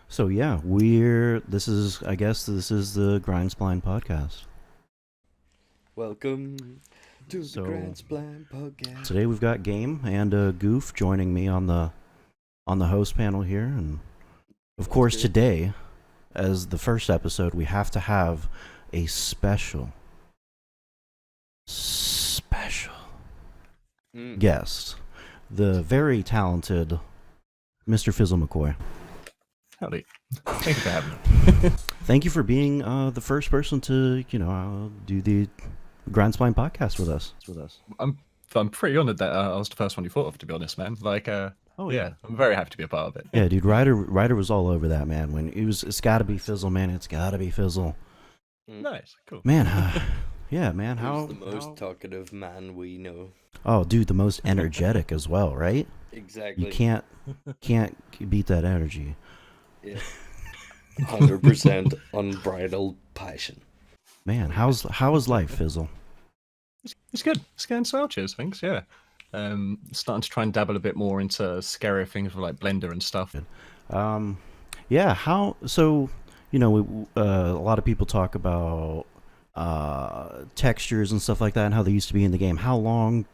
So yeah, I guess this is the Grind Spline podcast. Welcome to the So Grand Spline Podcast. today we've got Game and Goof joining me on the host panel here, and of That's course great. today, as the first episode, we have to have a special Mm. guest, the very talented Mr. FizzleMcCoy. Howdy. Thank you for having me. Thank you for being the first person to do the Grind Spline podcast with us. I'm pretty honored that I was the first one you thought of, to be honest, man. Oh yeah, I'm very happy to be a part of it. Yeah, dude, Ryder was all over that, man. When it's got to be Fizzle, man. It's got to be Fizzle, Nice, cool. man. Yeah, man. Who's the most talkative man we know? Oh, dude, the most energetic as well, right? Exactly. You can't beat that energy. Yeah. 100% unbridled passion. Man, how is life, Fizzle? It's good. It's going swell, cheers, thanks, yeah. Starting to try and dabble a bit more into scarier things with like Blender and stuff. Yeah. How so? A lot of people talk about textures and stuff like that, and how they used to be in the game. How long,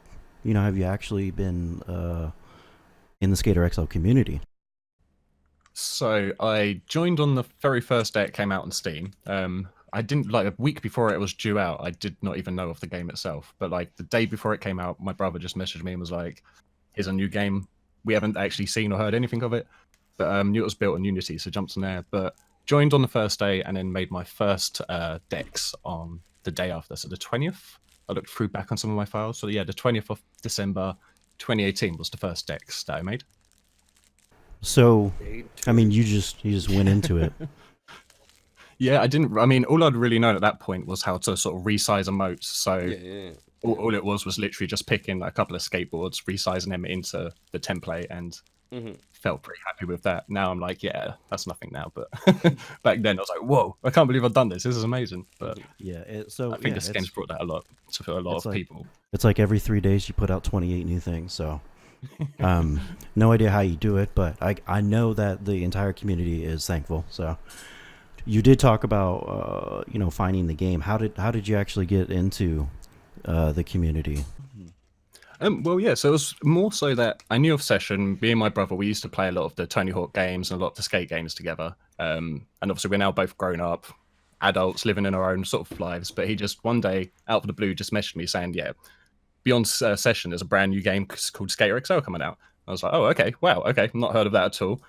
have you actually been in the Skater XL community? So I joined on the very first day it came out on Steam. I didn't like a week before it was due out. I did not even know of the game itself. But like the day before it came out, my brother just messaged me and was like, "Here's a new game. We haven't actually seen or heard anything of it, but knew it was built on Unity, so jumped on there." But joined on the first day and then made my first decks on the day after, so the 20th. I looked through back on some of my files. So yeah, the 20th of December, 2018 was the first decks that I made. So, I mean, you just went into it. Yeah, I didn't. I mean, all I'd really known at that point was how to sort of resize emotes. So Yeah. all it was literally just picking a couple of skateboards, resizing them into the template, and felt pretty happy with that. Now I'm like, yeah, that's nothing now. But back then I was like, whoa, I can't believe I've done this. This is amazing. But Yeah. I think this game's brought that a lot to a lot of people. It's like every 3 days you put out 28 new things. So, no idea how you do it, but I know that the entire community is thankful. So, you did talk about finding the game. How did you actually get into the community? Well, yeah, so it was more so that I knew of Session. Me and my brother, we used to play a lot of the Tony Hawk games and a lot of the skate games together. And obviously, we're now both grown up, adults living in our own sort of lives. But he just one day, out of the blue, just messaged me saying, "Yeah, beyond Session, there's a brand new game called Skater XL coming out." I was like, "Oh, okay, wow, okay, not heard of that at all."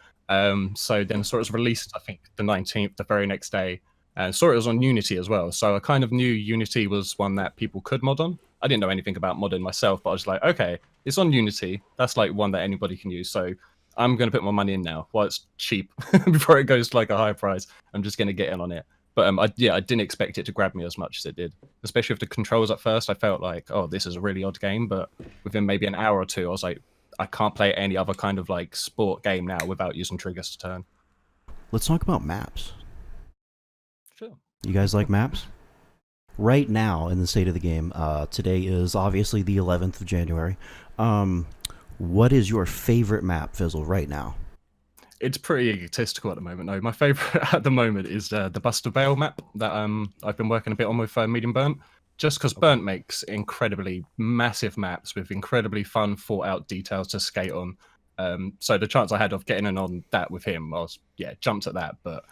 So then saw it was released, I think, the 19th, the very next day, and saw it was on Unity as well. So I kind of knew Unity was one that people could mod on. I didn't know anything about modding myself, but I was like, okay, it's on Unity. That's like one that anybody can use. So I'm going to put my money in now while it's cheap before it goes to like a high price. I'm just going to get in on it. But I didn't expect it to grab me as much as it did, especially with the controls at first. I felt like, oh, this is a really odd game. But within maybe an hour or two, I was like, I can't play any other kind of like sport game now without using triggers to turn. Let's talk about maps. Sure. You guys like maps? Right now in the state of the game, today is obviously the 11th of January. What is your favorite map, Fizzle, right now? It's pretty egotistical at the moment. No, my favorite at the moment is the Buster Bale map that I've been working a bit on with Medium Burnt. Just because Burnt makes incredibly massive maps with incredibly fun, thought out details to skate on. So the chance I had of getting in on that with him, I was jumped at that. But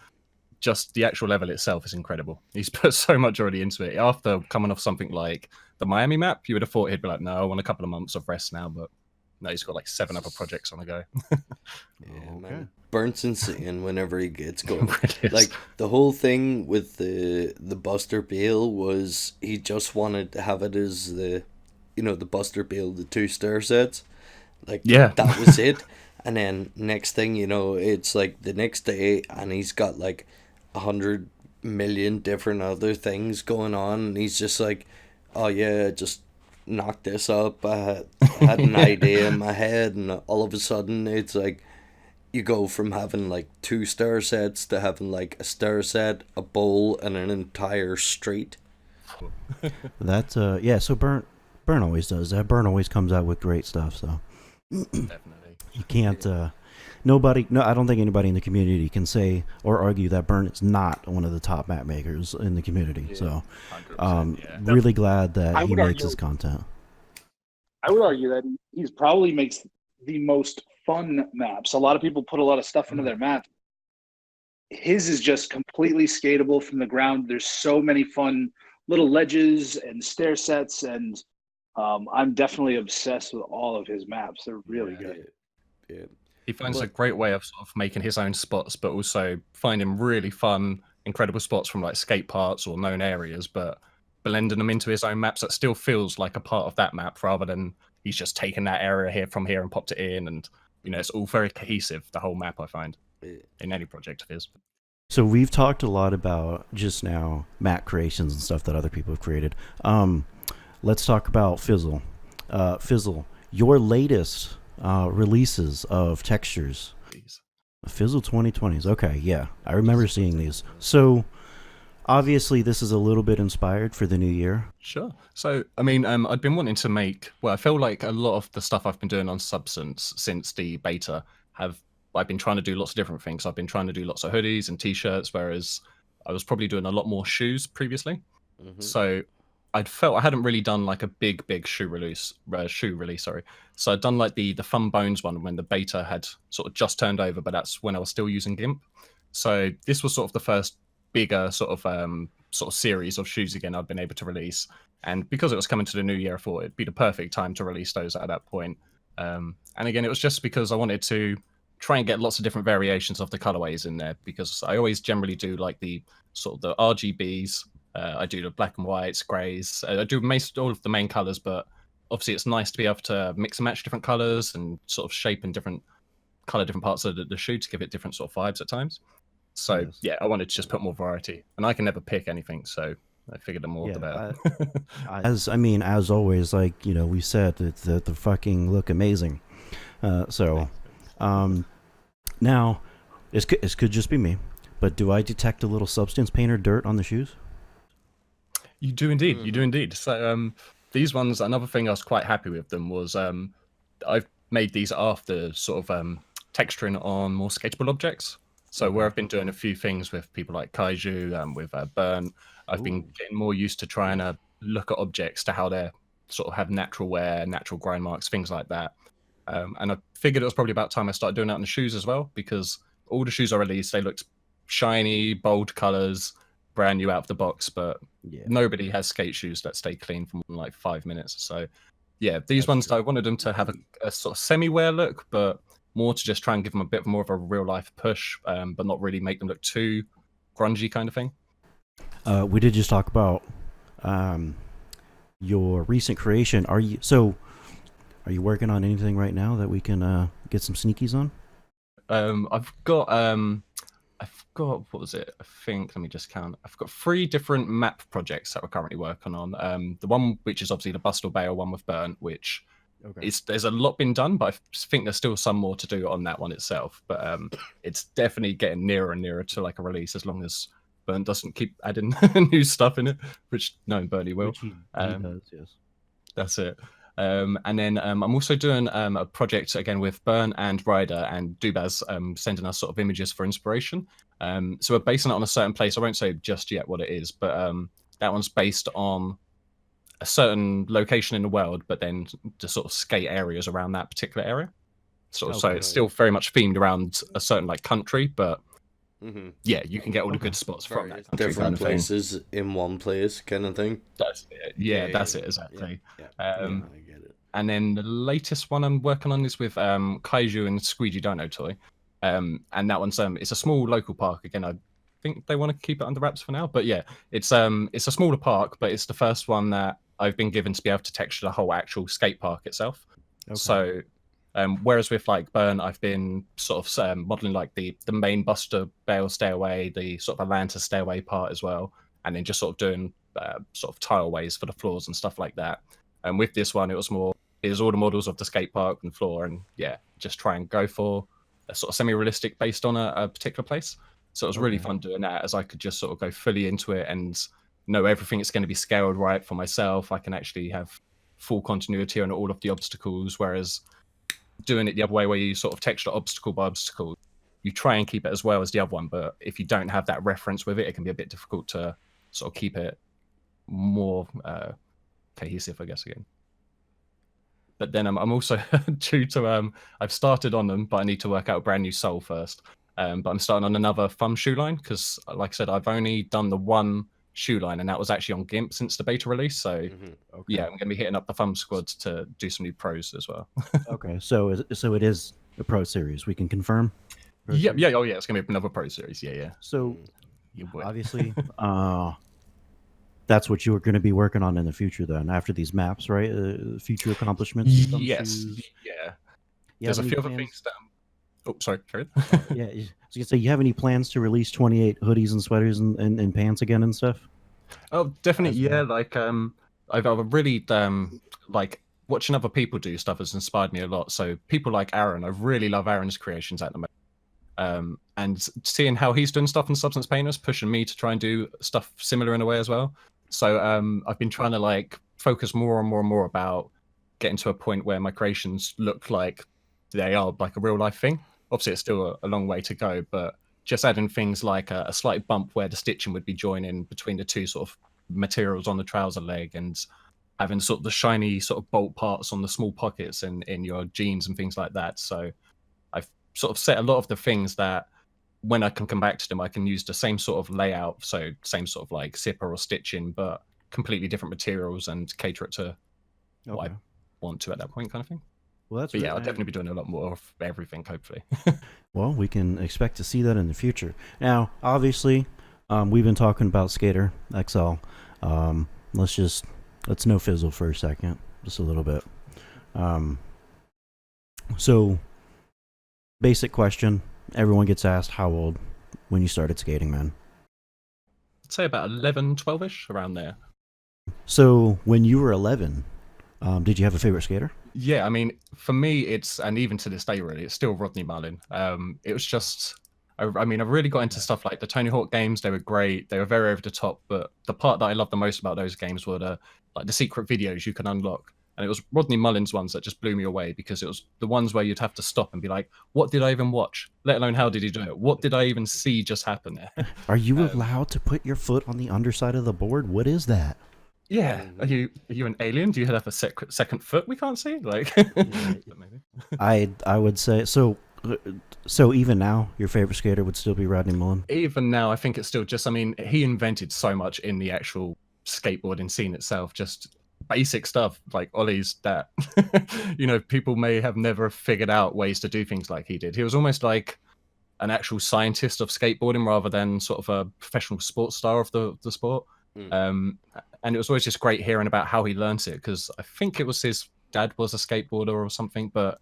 just the actual level itself is incredible. He's put so much already into it. After coming off something like the Miami map, you would have thought he'd be like, "No, I want a couple of months of rest now." But no, he's got like 7 other projects on the go. Yeah, man. Burnt's insane whenever he gets going. It Like is. the whole thing with the Buster Bale was he just wanted to have it as the Buster Bale, the 2-star sets. Like Yeah. that was it. And then next thing you know, it's like the next day and he's got like 100 million different other things going on and he's just like, oh yeah, just knock this up. I had an idea in my head and all of a sudden it's like you go from having like 2-star sets to having like a star set, a bowl, and an entire street. That yeah. So Burn always does that. Burn always comes out with great stuff. So Definitely. You can't. Nobody. No, I don't think anybody in the community can say or argue that Burn is not one of the top map makers in the community. Yeah. So, 100%. Yeah. really glad that I he would makes argue. his content. I would argue that he's probably makes the most fun maps. A lot of people put a lot of stuff into their map. His is just completely skatable from the ground. There's so many fun little ledges and stair sets, and I'm definitely obsessed with all of his maps. They're really good. Yeah. He finds a great way of sort of making his own spots, but also finding really fun, incredible spots from like skate parks or known areas, but blending them into his own maps that still feels like a part of that map rather than he's just taken that area here from here and popped it in. And, you know, it's all very cohesive, the whole map, I find, in any project of his. So we've talked a lot about just now map creations and stuff that other people have created. Let's talk about Fizzle. Fizzle, your latest releases of textures. Fizzle 2020s. Okay, yeah, I remember seeing these. So obviously this is a little bit inspired for the new year. Sure. So, I mean, I'd been wanting to make, well, I feel like a lot of the stuff I've been doing on Substance since the beta I've been trying to do lots of different things. I've been trying to do lots of hoodies and t-shirts, whereas I was probably doing a lot more shoes previously. So I'd felt I hadn't really done like a big shoe release, sorry. So I'd done like the Fun Bones one when the beta had sort of just turned over, but that's when I was still using GIMP. So this was sort of the first bigger sort of series of shoes again I'd been able to release. And because it was coming to the new year, I thought it'd be the perfect time to release those at that point. And again, it was just because I wanted to try and get lots of different variations of the colorways in there, because I always generally do like the sort of the RGBs. I do the black and whites, grays. I do all of the main colors, but obviously it's nice to be able to mix and match different colors and sort of shape in different parts of the shoe to give it different sort of vibes at times. So Yes. yeah, I wanted to just put more variety, and I can never pick anything, so I figured the more the better. As always, like, you know, we said that the fucking look amazing. Now, it could just be me, but do I detect a little substance paint or dirt on the shoes? You do indeed. You do indeed. So these ones, another thing I was quite happy with them was I've made these after sort of texturing on more skateable objects. So where I've been doing a few things with people like Kaiju, with Burn, I've been getting more used to trying to look at objects to how they sort of have natural wear, natural grind marks, things like that. And I figured it was probably about time I started doing that on the shoes as well, because all the shoes I released, they looked shiny, bold colors, brand new out of the box, but nobody has skate shoes that stay clean for more than like 5 minutes. So yeah, these ones, I wanted them to have a sort of semi-wear look, but more to just try and give them a bit more of a real life push, but not really make them look too grungy kind of thing. We did just talk about your recent creation. Are you working on anything right now that we can get some sneakies on? I've got what was it? I think, let me just count. I've got 3 different map projects that we're currently working on. The one which is obviously the Bustle Bale one with Burn, which there's a lot been done, but I think there's still some more to do on that one itself. But it's definitely getting nearer and nearer to like a release, as long as Burn doesn't keep adding new stuff in it, which knowing Burn he will. Which he does, yes. That's it. And then I'm also doing a project again with Burn and Ryder and Dubaz, sending us sort of images for inspiration. So we're basing it on a certain place. I won't say just yet what it is, but that one's based on a certain location in the world, but then the sort of skate areas around that particular area. So it's still very much themed around a certain like country, but yeah, you can get all the good spots from that country, different kind of places in one place, kind of thing. That's it. Yeah, that's it exactly. I get it. And then the latest one I'm working on is with Kaiju and Squeegee Dino Toy, and that one's it's a small local park. Again, I think they want to keep it under wraps for now, but yeah, it's a smaller park, but it's the first one that I've been given to be able to texture the whole actual skate park itself. So whereas with like Burn, I've been sort of modeling like the main Buster Bale stairway, the sort of Atlantis stairway part as well, and then just sort of doing sort of tileways for the floors and stuff like that. And with this one, it was all the models of the skate park and floor, and yeah, just try and go for a sort of semi-realistic based on a particular place. So it was really fun doing that, as I could just sort of go fully into it and know everything is going to be scaled right for myself. I can actually have full continuity on all of the obstacles, whereas doing it the other way where you sort of texture obstacle by obstacle, you try and keep it as well as the other one, but if you don't have that reference with it, it can be a bit difficult to sort of keep it more cohesive, I guess, again. But then I'm also due to I've started on them, but I need to work out a brand new soul first. But I'm starting on another thumb shoe line because, like I said, I've only done the one shoe line, and that was actually on GIMP since the beta release. So Okay. yeah, I'm going to be hitting up the thumb squad to do some new pros as well. Okay. So it is a pro series. We can confirm. Pro Yeah, series? yeah, oh yeah, it's going to be another pro series. Yeah, yeah. So You would. obviously, that's what you are going to be working on in the future. Then after these maps, right? Future accomplishments. and thumb Yes, shoes. yeah. You There's have a any few other plans? things that. Oh, sorry, carry on. Yeah, I was gonna say, you have any plans to release 28 hoodies and sweaters and pants again and stuff? Oh, definitely, As yeah. well. Like, I've really like watching other people do stuff has inspired me a lot. So people like Aaron, I really love Aaron's creations at the moment. And seeing how he's doing stuff in Substance Painters, pushing me to try and do stuff similar in a way as well. So I've been trying to like focus more and more and more about getting to a point where my creations look like they are like a real life thing. Obviously, it's still a long way to go, but just adding things like a slight bump where the stitching would be joining between the two sort of materials on the trouser leg, and having sort of the shiny sort of bolt parts on the small pockets in your jeans and things like that. So I've sort of set a lot of the things that when I can come back to them, I can use the same sort of layout, so same sort of like zipper or stitching, but completely different materials and cater it to what Okay. I want to at that point, kind of thing. Well, that's But yeah, really, I'll definitely be doing a lot more of everything, hopefully. well, we can expect to see that in the future. Now, obviously, we've been talking about Skater XL. Let's know Fizzle for a second, just a little bit. So, basic question: everyone gets asked, how old when you started skating, man? I'd say about 11, 12-ish, around there. So, when you were 11, did you have a favorite skater? Yeah, I mean, for me, and even to this day, really, it's still Rodney Mullen. It was just, I mean, I've really got into stuff like the Tony Hawk games. They were great. They were very over the top. But the part that I loved the most about those games were the secret videos you can unlock. And it was Rodney Mullen's ones that just blew me away, because it was the ones where you'd have to stop and be like, what did I even watch? Let alone how did he do it? What did I even see just happen there? Are you allowed to put your foot on the underside of the board? What is that? Yeah, are you an alien? Do you have a second foot we can't see? Like, maybe. I would say so. So even now, your favorite skater would still be Rodney Mullen. Even now, I think it's still just. I mean, he invented so much in the actual skateboarding scene itself. Just basic stuff like ollies that people may have never figured out ways to do things like he did. He was almost like an actual scientist of skateboarding rather than sort of a professional sports star of the sport. And it was always just great hearing about how he learned it, because I think it was his dad was a skateboarder or something, but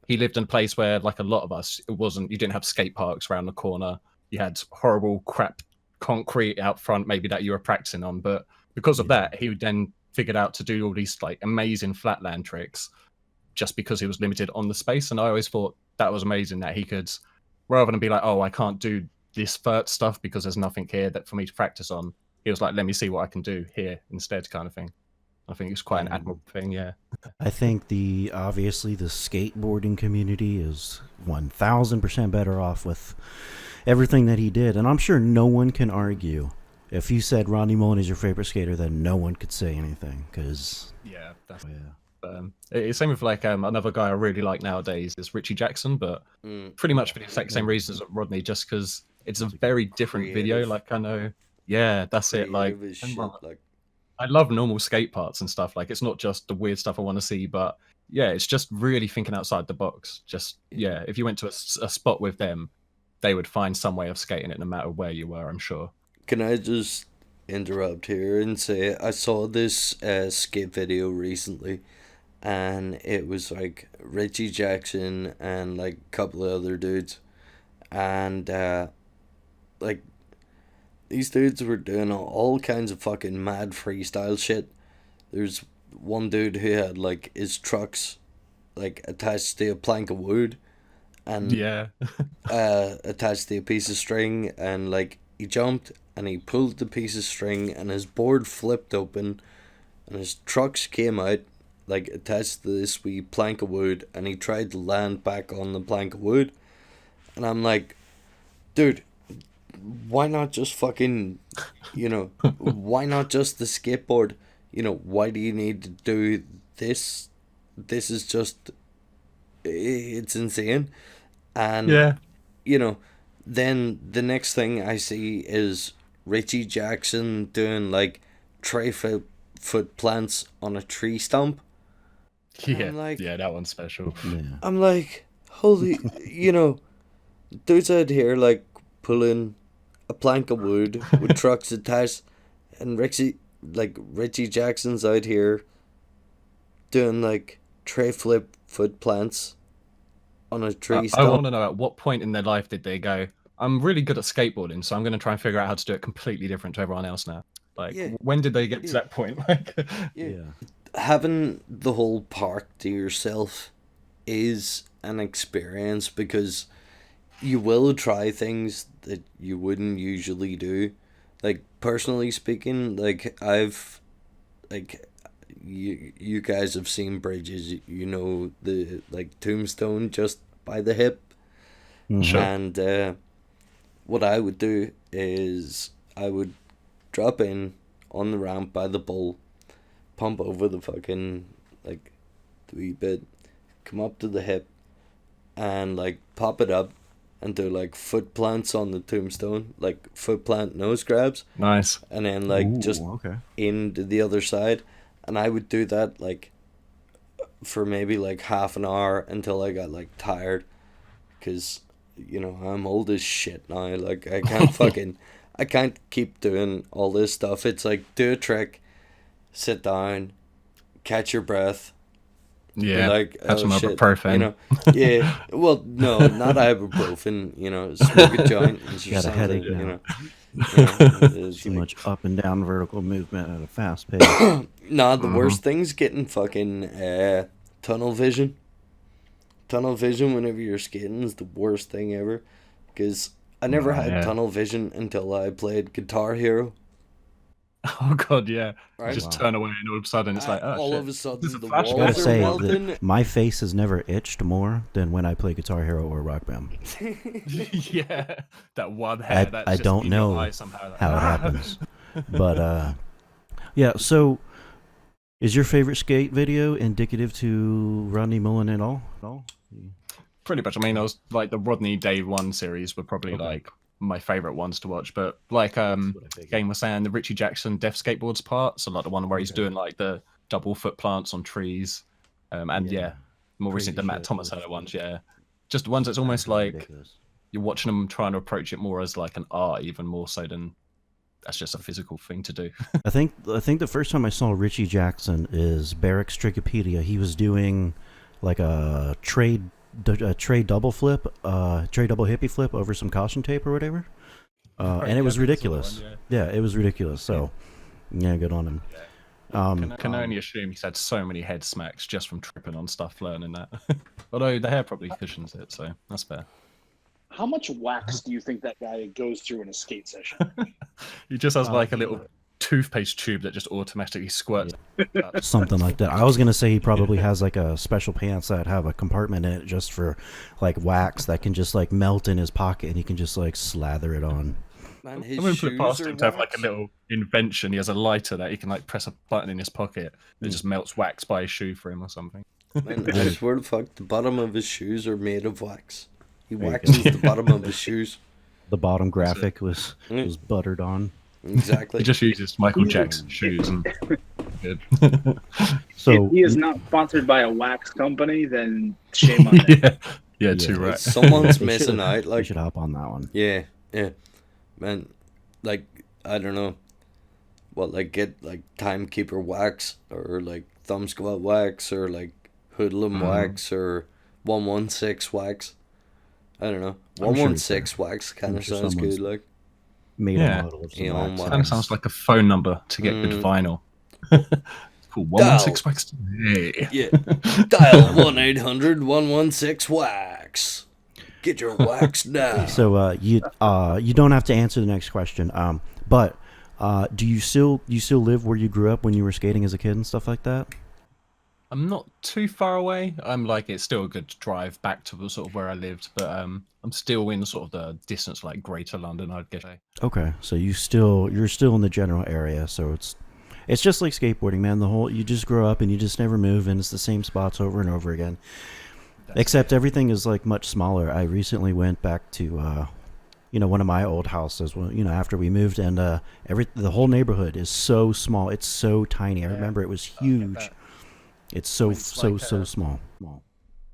he lived in a place where, like a lot of us, you didn't have skate parks around the corner. You had horrible crap concrete out front, maybe that you were practicing on. But because of that, he then figured out to do all these like amazing flatland tricks just because he was limited on the space. And I always thought that was amazing that he could, rather than be like, oh, I can't do this vert stuff because there's nothing here that for me to practice on, he was like, let me see what I can do here instead, kind of thing. I think it's quite an admirable thing, yeah. I think obviously the skateboarding community is 1000% better off with everything that he did, and I'm sure no one can argue. If you said Rodney Mullen is your favorite skater, then no one could say anything, because Yeah, that's it's same with like another guy I really like nowadays is Richie Jackson, but pretty much for the exact same reasons as Rodney, just because it's a very different video. Creative. Like, I know, yeah, that's it. Like, Creative as shit, like. I love normal skate parts and stuff. Like, it's not just the weird stuff I want to see, but yeah, it's just really thinking outside the box. Just, yeah, if you went to a spot with them, they would find some way of skating it no matter where you were, I'm sure. Can I just interrupt here and say I saw this skate video recently, and it was like Richie Jackson and like a couple of other dudes, and like these dudes were doing all kinds of fucking mad freestyle shit. There's one dude who had like his trucks like attached to a plank of wood, and Yeah. attached to a piece of string, and like he jumped and he pulled the piece of string and his board flipped open and his trucks came out like attached to this wee plank of wood, and he tried to land back on the plank of wood, and I'm like, dude, why not just fucking, why not just the skateboard? Why do you need to do this? This is just, it's insane. And, Yeah. Then the next thing I see is Richie Jackson doing like tray foot plants on a tree stump. Yeah. I'm like, Yeah, that one's special. Yeah. I'm like, holy, dudes out here like pulling a plank of wood with trucks attached, and Richie Jackson's out here doing like tray flip foot plants on a tree I stump. want to know at what point in their life did they go, I'm really good at skateboarding, so I'm going to try and figure out how to do it completely different to everyone else now. Like, Yeah. when did they get to that point? Like, Yeah. Having the whole park to yourself is an experience, because you will try things that you wouldn't usually do. Like, personally speaking, like, I've, like, you guys have seen bridges, the, like, tombstone just by the hip. Sure. And what I would do is I would drop in on the ramp by the bull, pump over the fucking, like, the wee bit, come up to the hip, and, like, pop it up, and do, like, foot plants on the tombstone, like, foot plant nose grabs, Nice. and then, like, just Okay. into the other side. And I would do that, like, for maybe, like, half an hour until I got, like, tired, because, I'm old as shit now. Like, I can't I can't keep doing all this stuff. It's like, do a trick, sit down, catch your breath. Yeah. Like, That's some shit, ibuprofen. Yeah. Well, no, not ibuprofen. Smoke a joint. And Got a headache now. It's Too like, much up and down vertical movement at a fast pace. nah, the worst thing's getting fucking tunnel vision. Tunnel vision whenever you're skating is the worst thing ever. Because I never had tunnel vision until I played Guitar Hero. Oh, God, yeah. Right? Just turn away, and all of a sudden it's like, oh, all shit. of a sudden This is a the flashback. I gotta walls are say melting. that my face has never itched more than when I play Guitar Hero or Rock Band. Yeah. That one hair that's I just don't in your know eye somehow. Like, how it happens. But yeah, so is your favorite skate video indicative to Rodney Mullen at all? Pretty much. I mean, I was like the Rodney Day 1 series were probably like my favorite ones to watch, but like Game was saying, the Richie Jackson Death Skateboards part, so like the one where he's doing like the double foot plants on trees, and more Crazy recent the Matt shit. Thomas had ones, just ones that's almost like Ridiculous. you're watching them trying to approach it more as like an art, even more so than that's just a physical thing to do. I think the first time I saw Richie Jackson is Barrick's Trichopedia. He was doing like a tray double flip, tray double hippie flip over some caution tape or whatever, and it was ridiculous. Yeah, it was ridiculous. So, yeah, good on him. Can only assume he's had so many head smacks just from tripping on stuff learning that. Although the hair probably cushions it, so that's fair. How much wax do you think that guy goes through in a skate session? He just has like a little toothpaste tube that just automatically squirts. Something like that. I was gonna say he probably has like a special pants that have a compartment in it just for like wax that can just like melt in his pocket, and he can just like slather it on. Man, his I'm going to put it shoes past are him to have like wax. a little invention. He has a lighter that he can like press a button in his pocket and it just melts wax by his shoe for him or something. Man, I swear to fuck, the bottom of his shoes are made of wax. He There you waxes the bottom of his shoes. The bottom graphic was buttered on. Exactly. He just uses Michael Jackson shoes and good. So If he is not sponsored by a wax company, then shame on him. yeah, too right. Someone's they missing should- out. They Like, should hop on that one. yeah, man. Like, I don't know. What, like, get like timekeeper wax, or like thumb squat wax, or like hoodlum wax, or 116 wax. I don't know. I'm sure 116 wax kind I'm of sure sounds someone's- good. Like, Made Yeah. a model of some Yeah, wax. on Kind of sounds like a phone number to get good vinyl. Cool. Dial. 116 wax. Hey. yeah, dial 1-800-116 wax. Get your wax now. So you don't have to answer the next question. But do you still live where you grew up when you were skating as a kid and stuff like that? I'm not too far away. I'm like, it's still a good drive back to the sort of where I lived, but I'm still in sort of the distance, like Greater London, I'd guess. Okay, so you're still in the general area, so it's just like skateboarding, man. The whole you just grow up and you just never move, and it's the same spots over and over again. Except everything is like much smaller. I recently went back to one of my old houses, after we moved, and the whole neighborhood is so small. It's so tiny. I remember it was huge. It's so small.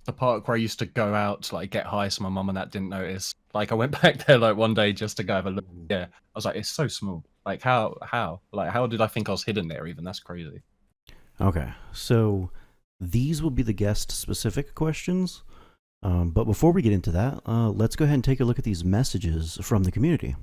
The park where I used to go out to like get high, so my mum and that didn't notice. Like I went back there like one day just to go have a look. Yeah, I was like, it's so small. Like how did I think I was hidden there? Even that's crazy. Okay, so these will be the guest specific questions. But before we get into that, let's go ahead and take a look at these messages from the community.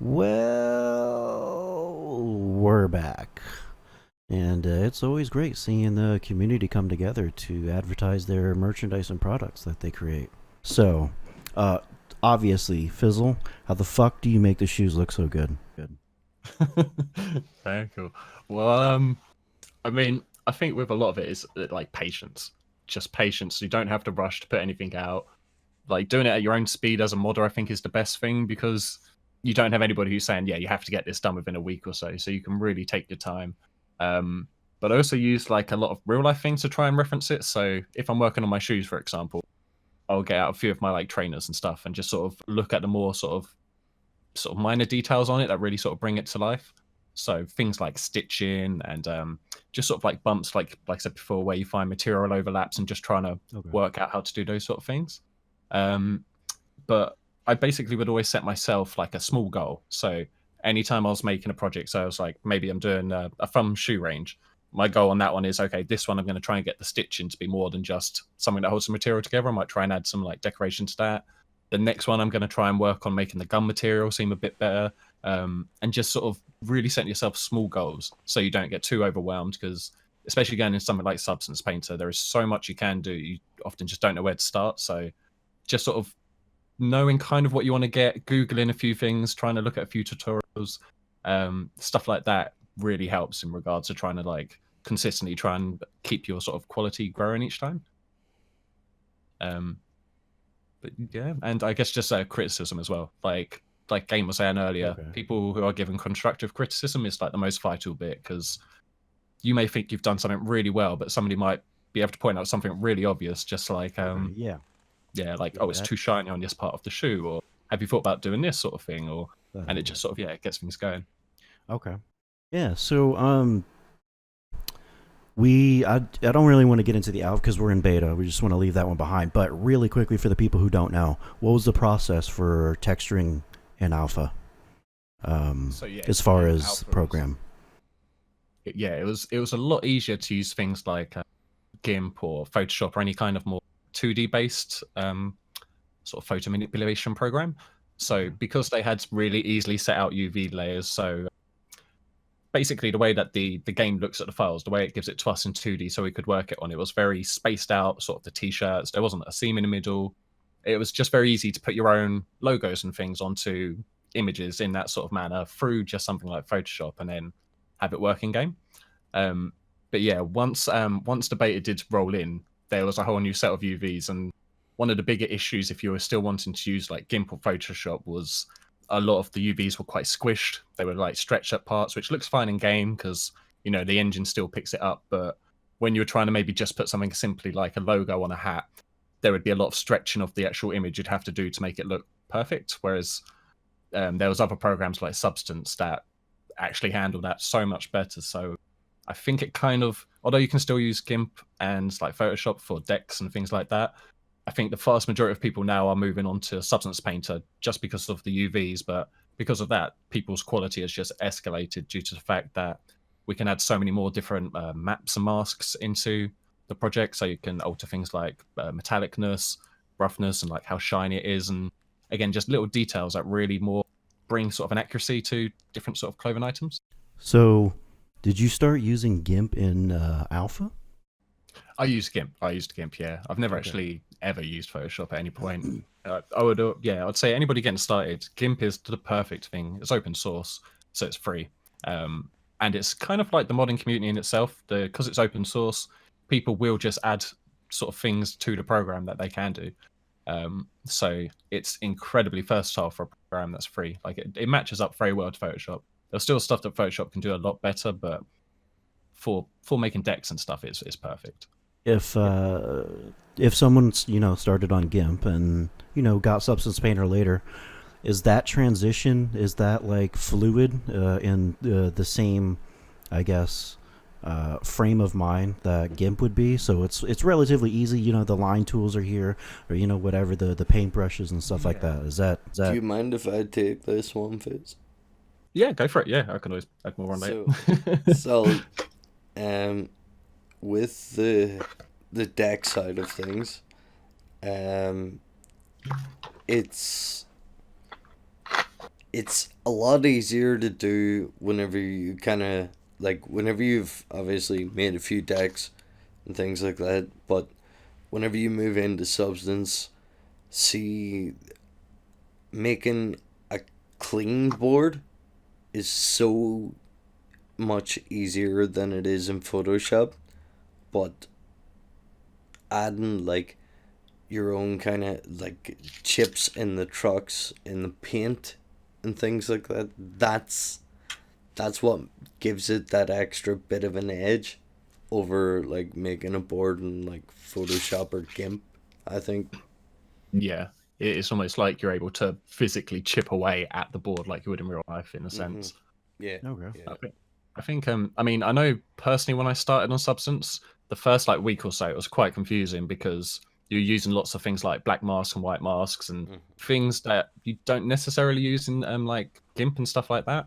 Well, we're back. And it's always great seeing the community come together to advertise their merchandise and products that they create. So, obviously, Fizzle, how the fuck do you make the shoes look so good? Very cool. Well, I mean, I think with a lot of it is like patience. Just patience. You don't have to rush to put anything out. Like doing it at your own speed as a modder, I think is the best thing because you don't have anybody who's saying, yeah, you have to get this done within a week or so. So you can really take your time. But I also use like a lot of real life things to try and reference it. So if I'm working on my shoes, for example, I'll get out a few of my like trainers and stuff and just sort of look at the more sort of minor details on it that really sort of bring it to life. So things like stitching and just sort of like bumps, like I said before, where you find material overlaps and just trying to work out how to do those sort of things. But I basically would always set myself like a small goal. So anytime I was making a project, so I was like, maybe I'm doing a thumb shoe range. my goal on that one is, okay, this one I'm going to try and get the stitching to be more than just something that holds the material together. I might try and add some like decoration to that. The next one I'm going to try and work on making the gun material seem a bit better, and just sort of really setting yourself small goals so you don't get too overwhelmed, because especially going in something like Substance Painter, there is so much you can do. You often just don't know where to start. So just sort of knowing kind of what you want to get, Googling a few things, trying to look at a few tutorials, stuff like that really helps in regards to trying to like consistently try and keep your sort of quality growing each time. But yeah, and I guess just criticism as well. Like Game was saying earlier, people who are given constructive criticism is like the most vital bit, because you may think you've done something really well, but somebody might be able to point out something really obvious, just like like, oh, it's too shiny on this part of the shoe, or have you thought about doing this sort of thing, or and it just sort of it gets things going. Okay. Yeah, so I don't really want to get into the alpha because we're in beta. We just want to leave that one behind. But really quickly, for the people who don't know, what was the process for texturing in alpha? As far as program. It was a lot easier to use things like GIMP or Photoshop or any kind of more 2D based sort of photo manipulation program. So because they had really easily set out UV layers, so basically the way that the game looks at the files, the way it gives it to us in 2D so we could work it on, it was very spaced out, sort of the t-shirts, there wasn't a seam in the middle. It was just very easy to put your own logos and things onto images in that sort of manner through just something like Photoshop, and then have it work in game. But yeah, once the beta did roll in, there was a whole new set of UVs, and one of the bigger issues if you were still wanting to use like GIMP or Photoshop was a lot of the UVs were quite squished. They were like stretched up parts, which looks fine in game because, you know, the engine still picks it up. But when you're trying to maybe just put something simply like a logo on a hat, there would be a lot of stretching of the actual image you'd have to do to make it look perfect. Whereas there was other programs like Substance that actually handle that so much better. So I think it kind of, although you can still use GIMP and like Photoshop for decks and things like that, I think the vast majority of people now are moving on to Substance Painter just because of the UVs, but because of that, people's quality has just escalated due to the fact that we can add so many more different maps and masks into the project. So you can alter things like metallicness, roughness, and like how shiny it is. And again, just little details that really more bring sort of an accuracy to different sort of clothing items. So did you start using GIMP in alpha? I used GIMP, yeah. I've never actually ever used Photoshop at any point. I'd say anybody getting started, GIMP is the perfect thing. It's open source, so it's free. And it's kind of like the modding community in itself. Because it's open source, people will just add sort of things to the program that they can do. So it's incredibly versatile for a program that's free. Like it matches up very well to Photoshop. There's still stuff that Photoshop can do a lot better, but for making decks and stuff, it's perfect. If someone's started on GIMP and got Substance Painter later, is that transition like fluid in the same, I guess, frame of mind that GIMP would be? So it's relatively easy. The line tools are here, or whatever the paintbrushes and stuff like that. Is that? Do you mind if I take this one, Fizz? Yeah, go for it. Yeah, I can move on later. So, with the deck side of things, it's a lot easier to do whenever you whenever you've obviously made a few decks and things like that, but whenever you move into Substance, making a clean board is so much easier than it is in Photoshop, but adding like your own kind of like chips in the trucks, in the paint and things like that, that's what gives it that extra bit of an edge over like making a board in like Photoshop or GIMP, I think. Yeah, it's almost like you're able to physically chip away at the board like you would in real life, in a sense. Yeah. Okay. Yeah. I think I mean, I know personally when I started on Substance, the first like week or so, it was quite confusing because you're using lots of things like black masks and white masks and things that you don't necessarily use in like GIMP and stuff like that.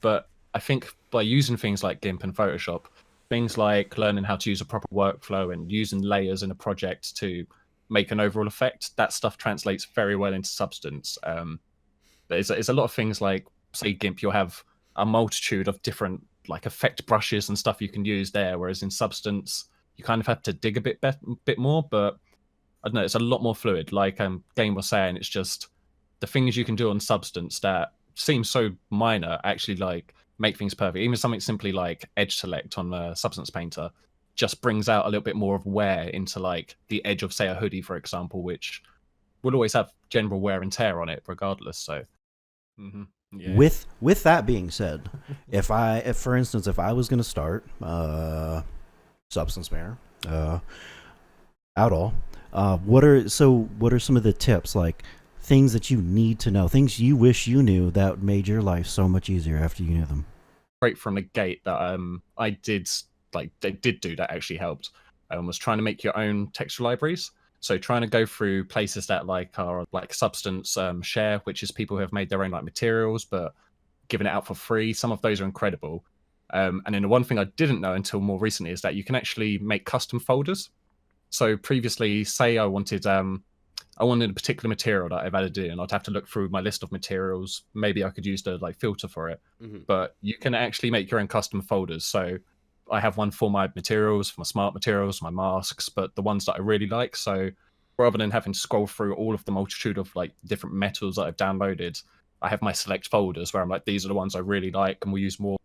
But I think by using things like GIMP and Photoshop, things like learning how to use a proper workflow and using layers in a project to make an overall effect. That stuff translates very well into Substance. There's a lot of things like, say, GIMP, you'll have a multitude of different like effect brushes and stuff you can use there, whereas in Substance, you kind of have to dig a bit more, but I don't know, it's a lot more fluid. Like Game was saying, it's just the things you can do on Substance that seem so minor actually like make things perfect. Even something simply like edge select on the Substance Painter just brings out a little bit more of wear into like the edge of, say, a hoodie, for example, which will always have general wear and tear on it regardless. So yeah. With that being said, if for instance, if I was going to start Substance Painter at all, what are some of the tips, like things that you need to know, things you wish you knew that made your life so much easier after you knew them? Right from the gate that I did do that actually helped was trying to make your own texture libraries. So trying to go through places that like are like Substance Share, which is people who have made their own like materials but giving it out for free. Some of those are incredible. And then the one thing I didn't know until more recently is that you can actually make custom folders. So previously, say I wanted a particular material that I've added in, I'd have to look through my list of materials. Maybe I could use the like filter for it, but you can actually make your own custom folders. So I have one for my materials, for my smart materials, my masks, but the ones that I really like. So rather than having to scroll through all of the multitude of like different metals that I've downloaded, I have my select folders where I'm like, these are the ones I really like and will use more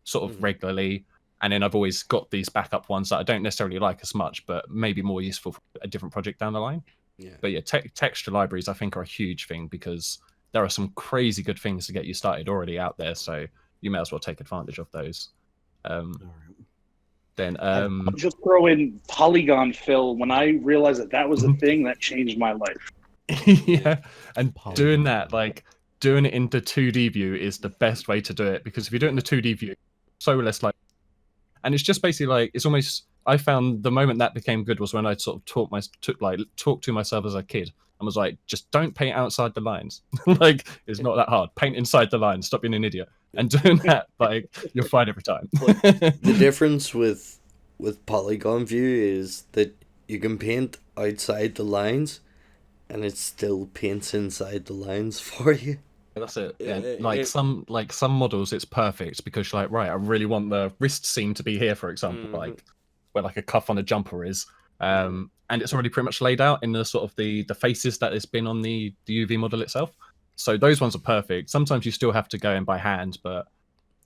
sort of regularly. And then I've always got these backup ones that I don't necessarily like as much, but maybe more useful for a different project down the line. Yeah. But yeah, texture libraries I think are a huge thing because there are some crazy good things to get you started already out there. So you may as well take advantage of those. Then I'll just throw in polygon fill. When I realized that was a thing, that changed my life. Yeah, and doing that, like doing it into 2D view is the best way to do it, because if you do it in the 2D view, so less like, and it's just basically like, it's almost, I found the moment that became good was when I sort of talked to myself as a kid and was like, just don't paint outside the lines. Like, it's not that hard. Paint inside the lines. Stop being an idiot. And doing that, like, you're fine every time. The difference with polygon view is that you can paint outside the lines and it still paints inside the lines for you. That's it. Yeah, some models it's perfect because you're like, right, I really want the wrist seam to be here, for example, like where like a cuff on a jumper is. And it's already pretty much laid out in the sort of the faces that it's been on the UV model itself. So those ones are perfect. Sometimes you still have to go in by hand, but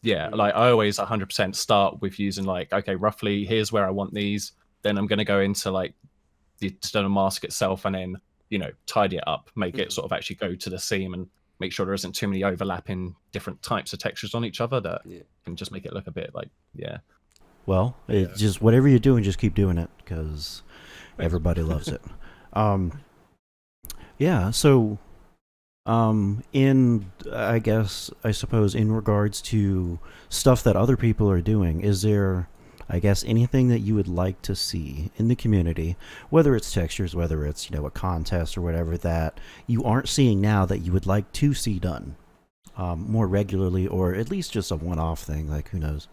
yeah, like I always 100% start with using like, okay, roughly here's where I want these. Then I'm going to go into like the external mask itself and then, you know, tidy it up, make it sort of actually go to the seam and make sure there isn't too many overlapping different types of textures on each other that can just make it look a bit like, Well, it's just whatever you're doing, just keep doing it because everybody loves it. Yeah, so I suppose in regards to stuff that other people are doing, is there, I guess, anything that you would like to see in the community, whether it's textures, whether it's, you know, a contest or whatever, that you aren't seeing now that you would like to see done more regularly, or at least just a one-off thing, like who knows?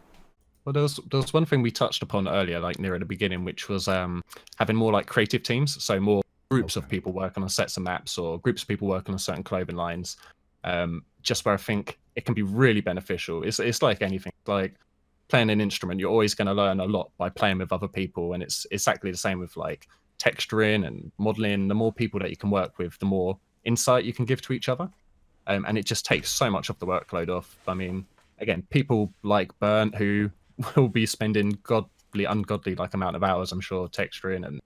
Well, there was one thing we touched upon earlier, like near at the beginning, which was having more like creative teams, so more groups of people working on sets of maps or groups of people working on certain clothing lines, just where I think it can be really beneficial. It's like anything, like playing an instrument, you're always going to learn a lot by playing with other people, and it's exactly the same with like texturing and modeling. The more people that you can work with, the more insight you can give to each other, and it just takes so much of the workload off. I mean, again, people like Bernd who will be spending ungodly like amount of hours, I'm sure, texturing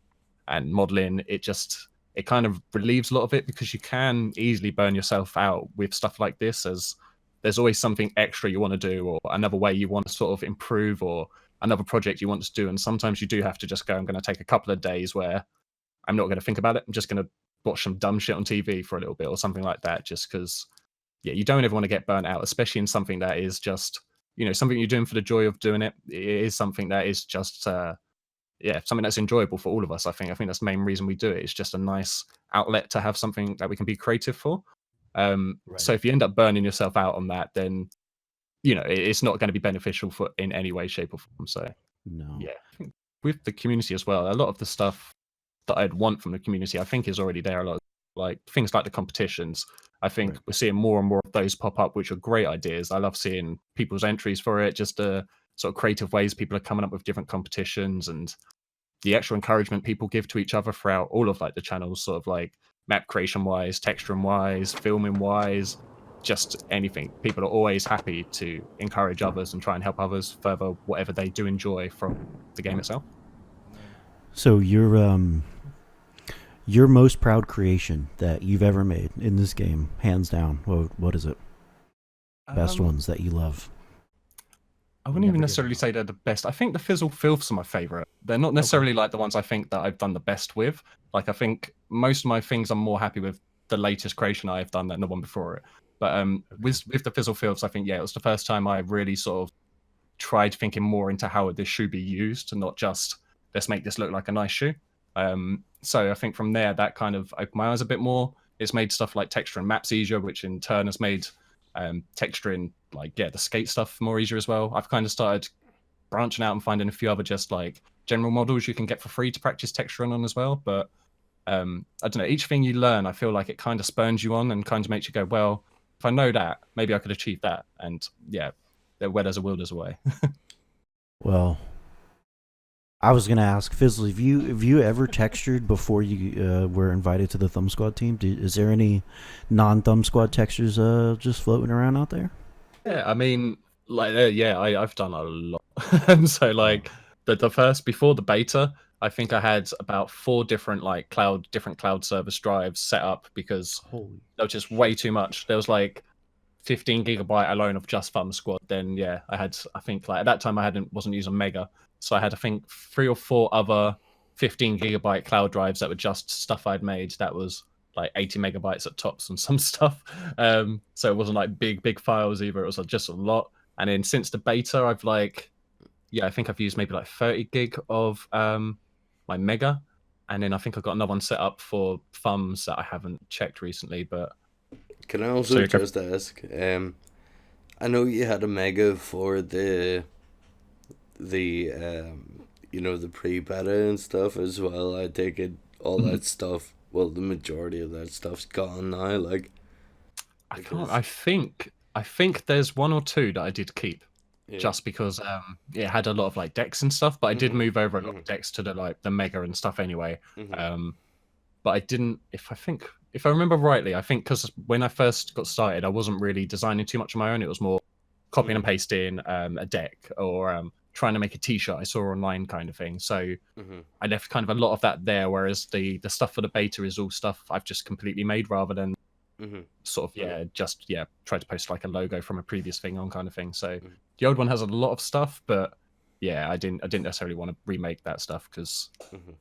and modeling. It kind of relieves a lot of it because you can easily burn yourself out with stuff like this, as there's always something extra you want to do or another way you want to sort of improve or another project you want to do. And sometimes you do have to just go, I'm going to take a couple of days where I'm not going to think about it. I'm just going to watch some dumb shit on TV for a little bit or something like that, just because, you don't ever want to get burnt out, especially in something that is just, something you're doing for the joy of doing it. It is something that is just, something that's enjoyable for all of us. I think that's the main reason we do it. It's just a nice outlet to have something that we can be creative for. So if you end up burning yourself out on that, then it's not going to be beneficial in any way, shape, or form. So No. Yeah, I think with the community as well, a lot of the stuff that I'd want from the community, I think is already there. A lot of, like things like the competitions. I think Right. we're seeing more and more of those pop up, which are great ideas. I love seeing people's entries for it, just sort of creative ways people are coming up with different competitions and the actual encouragement people give to each other throughout all of like the channels, sort of like map creation wise, texturing wise, filming wise, just anything. People are always happy to encourage others and try and help others further whatever they do enjoy from the game itself. So your most proud creation that you've ever made in this game, hands down. What is it? Best ones that you love. I wouldn't Never even give necessarily up. say they're the best. I think the Fizzle Filths are my favorite. They're not necessarily like the ones I think that I've done the best with. Like I think most of my things I'm more happy with the latest creation I've done than the one before it. But with the Fizzle Filths, I think it was the first time I really sort of tried thinking more into how this shoe be used and not just let's make this look like a nice shoe. So I think from there that kind of opened my eyes a bit more. It's made stuff like texture and maps easier, which in turn has made texturing the skate stuff more easier as well. I've kind of started branching out and finding a few other just like general models you can get for free to practice texturing on as well. But I don't know, each thing you learn, I feel like it kind of spurns you on and kind of makes you go, well, if I know that, maybe I could achieve that. And yeah, where there's a will, there's a way. Well, I was gonna ask Fizzle, have you ever textured before you were invited to the Thumb Squad team? Is there any non-Thumb Squad textures just floating around out there? Yeah, I mean, I've done a lot. So like the first before the beta, I think I had about 4 different different cloud service drives set up because Holy. there was just way too much. There was like 15 gigabyte alone of just Thumb Squad. Then yeah, I think like at that time wasn't using Mega, so I had I think 3 or 4 other 15 gigabyte cloud drives that were just stuff I'd made. That was like 80 megabytes at tops and some stuff. So it wasn't like big files either. It was just a lot. And then since the beta, I think I've used maybe like 30 gig of my Mega, and then I think I've got another one set up for thumbs that I haven't checked recently. But Can I also just ask? I know you had a Mega for the the pre-beta and stuff as well. I take it all that stuff. Well, the majority of that stuff's gone now. Like, I can't. I think there's 1 or 2 that I did keep, yeah. just because it had a lot of like decks and stuff. But I did move over a lot of decks to the Mega and stuff anyway. But I didn't. If I remember rightly, I think because when I first got started, I wasn't really designing too much on my own. It was more copying and pasting a deck or trying to make a T-shirt I saw online kind of thing. So I left kind of a lot of that there, whereas the stuff for the beta is all stuff I've just completely made rather than sort of try to post like a logo from a previous thing on kind of thing. So the old one has a lot of stuff, but yeah, I didn't necessarily want to remake that stuff because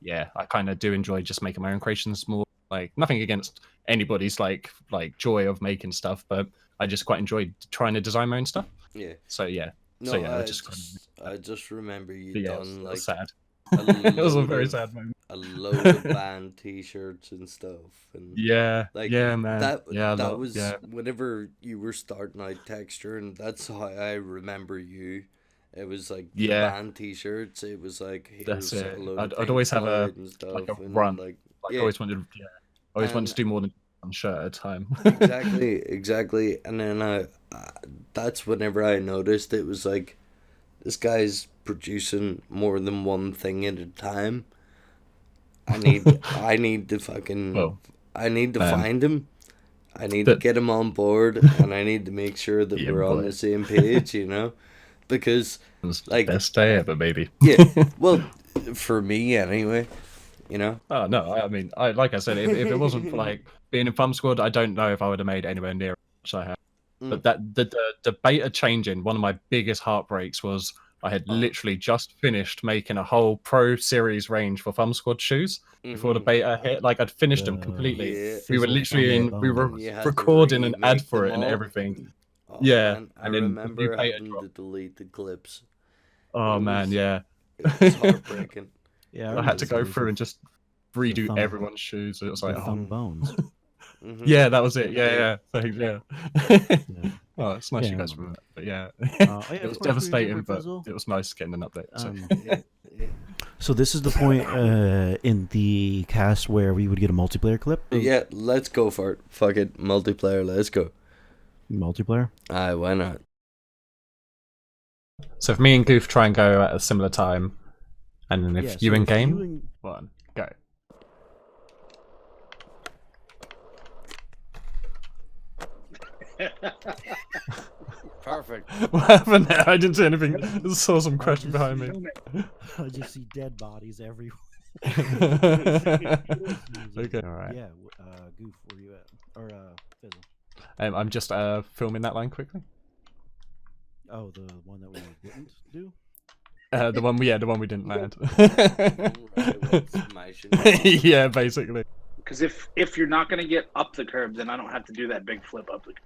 I kind of do enjoy just making my own creations more. Like nothing against anybody's like joy of making stuff, but I just quite enjoyed trying to design my own stuff. Yeah. So yeah. No, so yeah, I just remember you done like sad. a It was a load very of- sad moment. a load of band T-shirts and stuff, and Yeah, like yeah, man. that that was whenever you were starting out texture, and that's how I remember you. It was like the band T-shirts. It was like That's here's it. a load of I'd always have and stuff, like a and run. like I always wanted And- to do more than one shirt at a time. exactly. And then that's whenever I noticed it was like this guy's producing more than one thing at a time. I need to fucking Well, I need to man. find him. I need to get him on board, and I need to make sure that Yeah, we're on boy. the same page, because It's like- best day ever, baby. yeah, well, for me anyway, Oh no, I mean, like I said, if it wasn't for like being in Thumb Squad, I don't know if I would have made anywhere near as I have. But that the beta changing, one of my biggest heartbreaks was I had literally just finished making a whole Pro Series range for Thumb Squad shoes before the beta hit. Like I'd finished them completely. Yeah. We were Fizzle literally Thumb we were Bones. You had to recording an ad remake for them it and all. everything. Oh, Yeah, man, I and then the new remember beta having dropped. to delete the clips. Oh It man, was- yeah. It was heartbreaking. Yeah, I had to go through and just redo thumb- everyone's shoes. It was like, the Thumb Bones. Mhm. yeah, that was it. Yeah. So, yeah. Yeah. Oh, it's nice you Yeah. guys remember that. But yeah, Yeah, it of was course we devastating, remember but Fizzle. it was nice getting an update. So. So this is the point in the cast where we would get a multiplayer clip. Yeah, let's go for it. Fuck it, multiplayer. Let's go. Multiplayer. Aye, why not? So if me and Goof try and go at a similar time, and then if Yeah, you so in if game, you and- one, go. Perfect. What happened there? I didn't see anything. I saw some crashing behind me. I just see dead bodies everywhere. Okay, alright. Yeah, Goof, where you at? Or Fizzle. I'm just filming that line quickly. Oh, the one that we didn't do. The one we didn't land. Smashing. Yeah, basically. Because if you're not gonna get up the curb, then I don't have to do that big flip up the curb.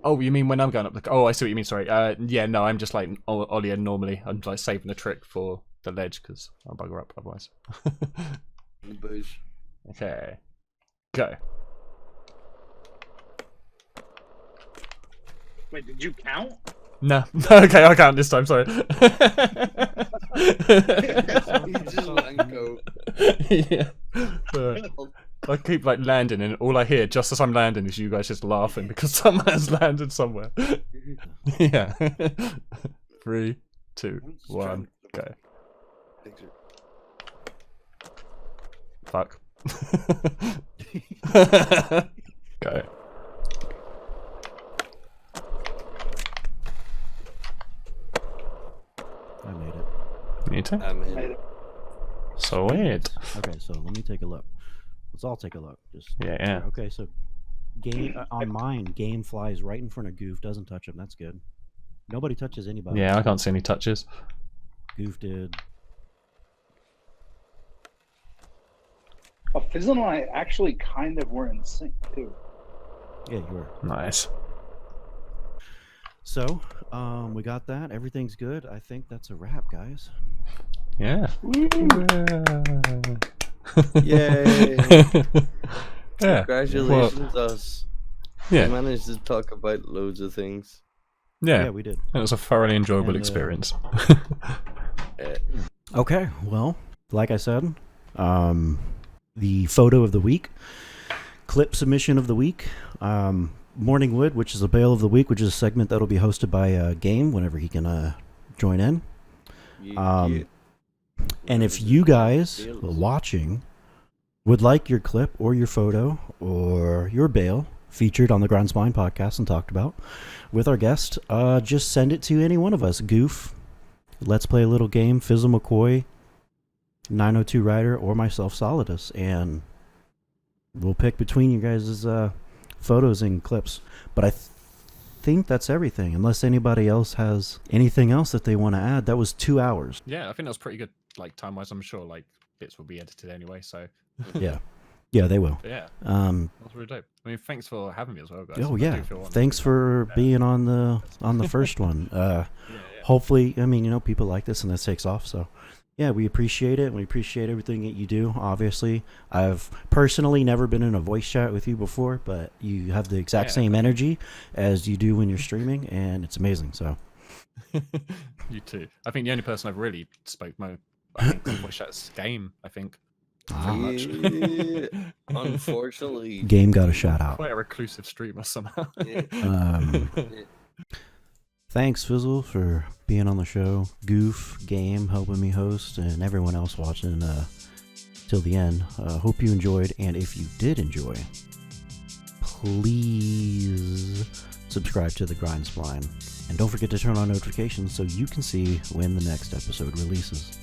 Oh, you mean when I'm going up the? Oh, I see what you mean. Sorry. Yeah, no, I'm just like Ollie and normally. I'm like saving the trick for the ledge because I'll bugger up otherwise. In the bush. Okay, go. Wait, did you count? No, okay, I can't this time. Sorry. You just let go. Yeah. I keep like landing, and all I hear just as I'm landing is you guys just laughing because someone has landed somewhere. Yeah. 3, 2, 1, go. Fuck. Go. I made it. Me too. I mean, Sweet. Okay, so let me take a look. Let's all take a look. Just Yeah. Okay, so game on mine, game flies right in front of Goof, doesn't touch him. That's good. Nobody touches anybody. Yeah, I can't see any touches. Goof did. Oh, Fizzle and I actually kind of were in sync too. Yeah, you were. Nice. So, we got that. Everything's good. I think that's a wrap, guys. Yeah. yay! Yeah. Congratulations, us. Yeah. We managed to talk about loads of things. Yeah. we did. It was a thoroughly enjoyable And, experience. Okay, well, like I said, the photo of the week, clip submission of the week, Morning Wood, which is a Bale of the week, which is a segment that'll be hosted by Game whenever he can join in. And if you guys watching would like your clip or your photo or your Bale featured on the Spline podcast and talked about with our guest, just send it to any one of us. Goof, Let's Play a Little Game, FizzleMcCoy, 902 Rider, or myself, Solidus, and we'll pick between you guys' photos and clips. But I think that's everything, unless anybody else has anything else that they want to add. That was 2 hours. Yeah, I think that was pretty good, like time-wise. I'm sure like bits will be edited anyway, so Yeah, they will. but yeah, Um, that was really dope. I mean, thanks for having me as well, guys. oh I yeah, do feel honored. thanks for being on the first one. Hopefully, I mean, people like this and this takes off. So, yeah, we appreciate it. We appreciate everything that you do. Obviously, I've personally never been in a voice chat with you before, but you have the exact same energy as you do when you're streaming, and it's amazing. So, You too. I think the only person I've really spoke I think on voice chat's Game. I think. Yeah, unfortunately. Game got a shout out. Quite a reclusive streamer somehow. Thanks, Fizzle, for being on the show. Goof, Game, helping me host, and everyone else watching till the end. Hope you enjoyed, and if you did enjoy, please subscribe to the Spline, and don't forget to turn on notifications so you can see when the next episode releases.